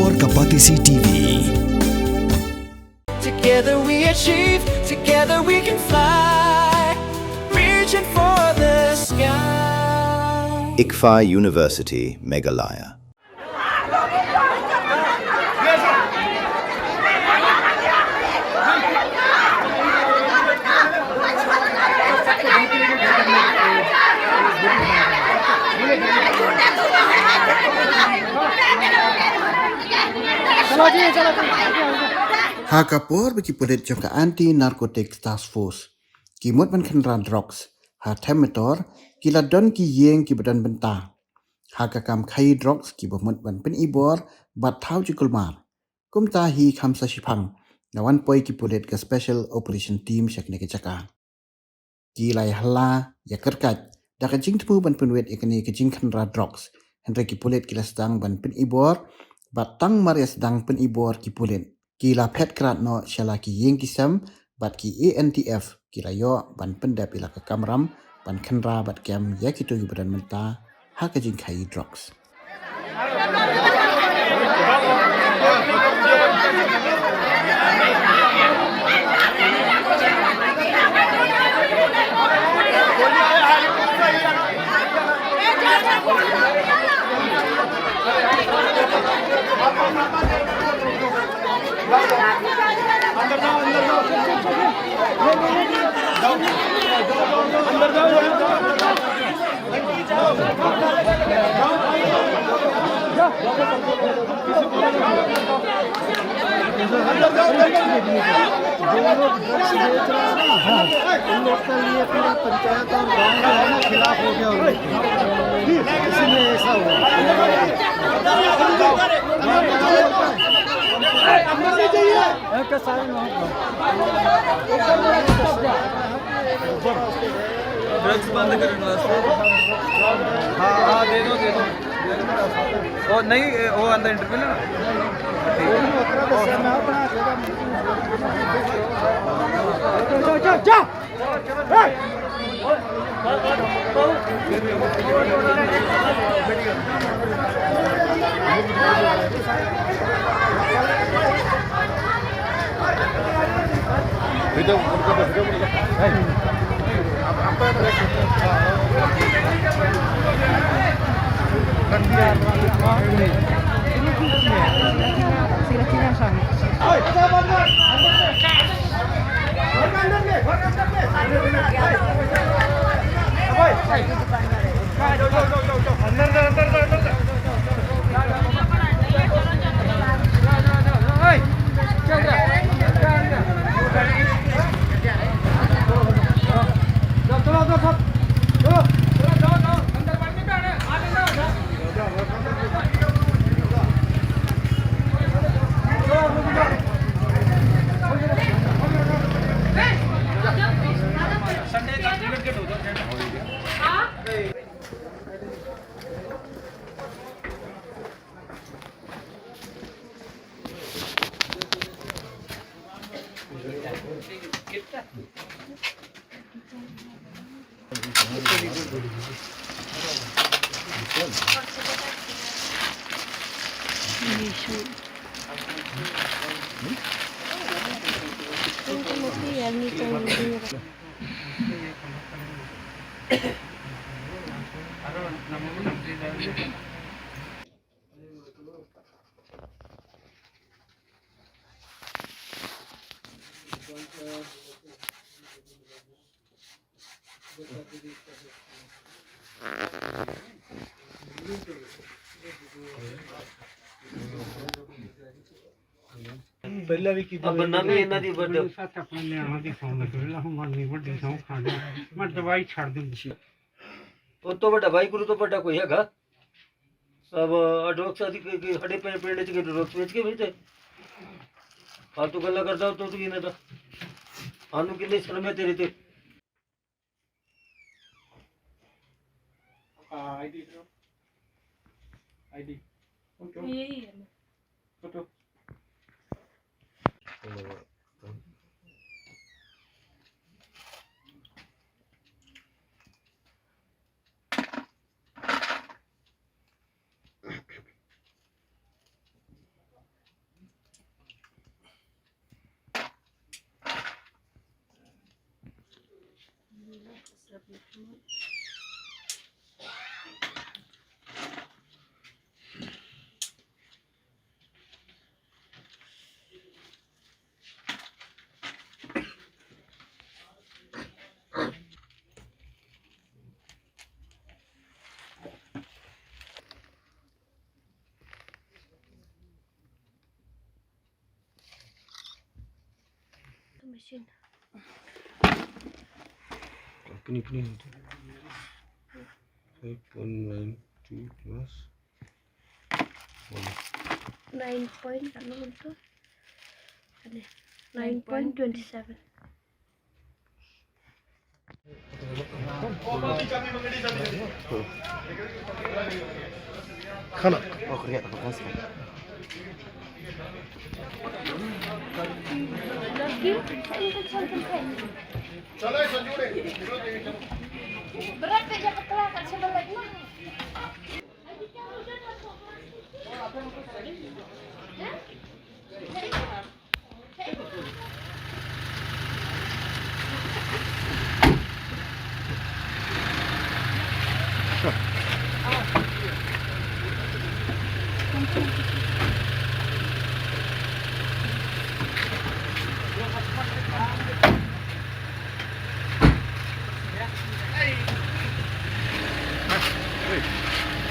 और Kapatisi TV. Together we achieve, together we can fly, reaching for the sky. ICFA University, Meghalaya. Hakapor bagi polit jangka anti narcotics task force. Kimut man kenran drugs. Ha temator kila don ki yeng ki badan benta. Hakakam khai drugs ki bomut ban pen ibor bat thau jikul mar. Kum ta hi kham sa shipang. Nawan poi ki polit ke special operation team syakne ke jaka. Ki lai hala ya kerkat. Daka jing tepu ban pen wet ikani ke jing kenran drugs. Henry ki polit kila sedang ban pen ibor bat tang maria sedang pen ibor ki polit. Kila pet kerat no syala ki yeng kisam bat ki ANTF kila yo ban pendap ila ke kamram ban kenra bat kem ya kitu badan menta ha ka jing khai drugs. Panchayat और गाँव के खिलाफ हो गया इसलिए ऐसा हुआ drugs बंद करने वास्ते हाँ दे दो वो नहीं वो अंदर इंटरव्यू ना ਪਹਿਲਾਂ ਵੀ ਕੀ ਬੰਨਾ ਵੀ ਇਹਨਾਂ ਦੀ ਵੱਡ ਸਾਥ ਆਪਣੇ ਨਿਆਣਾ ਦੀ ਸੌਂ ਲੱਗ ਰਿਹਾ ਹੁਣ ਮਰਨੀ ਵੱਡੀ ਸੌਂ ਖਾ ਲਿਆ ਮੈਂ ਦਵਾਈ ਛੱਡ ਦਿੰਦੀ ਉਹ ਤੋਂ ਵੱਡਾ ਭਾਈ ਗੁਰੂ ਤੋਂ ਵੱਡਾ ਕੋਈ ਹੈਗਾ अब डॉक्टर आदि के हड़े पे पेड़ के डॉक्टर बेच के भेजते फालतू गल्ला करता तो तू ना था आनू कितने शर्म है तेरे ते आईडी आईडी यही है photo Machine. Kini 5.92 plus 9 point ano ito? 9.27. खाना Berat aja ketelakan sebenarnya.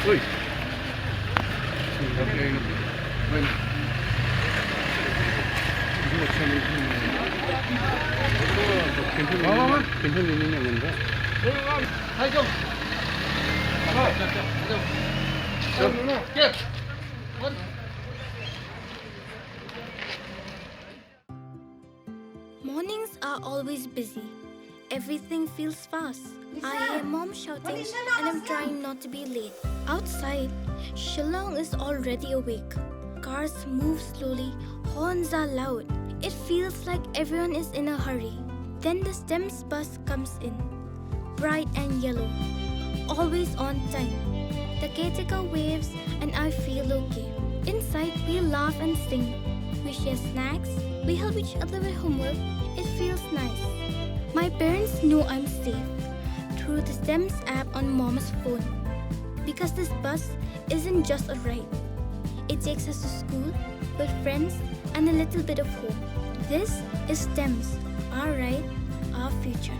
Oi. Okay. Bueno. 괜찮은 건가? Mornings are always busy. Everything feels fast. I hear mom shouting and I'm trying not to be late. Outside, Shillong is already awake. Cars move slowly, horns are loud. It feels like everyone is in a hurry. Then the STEMS bus comes in, bright and yellow, always on time. The caretaker waves and I feel okay. Inside, we laugh and sing. We share snacks, we help each other with homework. It feels nice. My parents know I'm safe through the STEMS app on mom's phone. Because this bus isn't just a ride. It takes us to school with friends and a little bit of hope. This is STEMS, our ride, our future.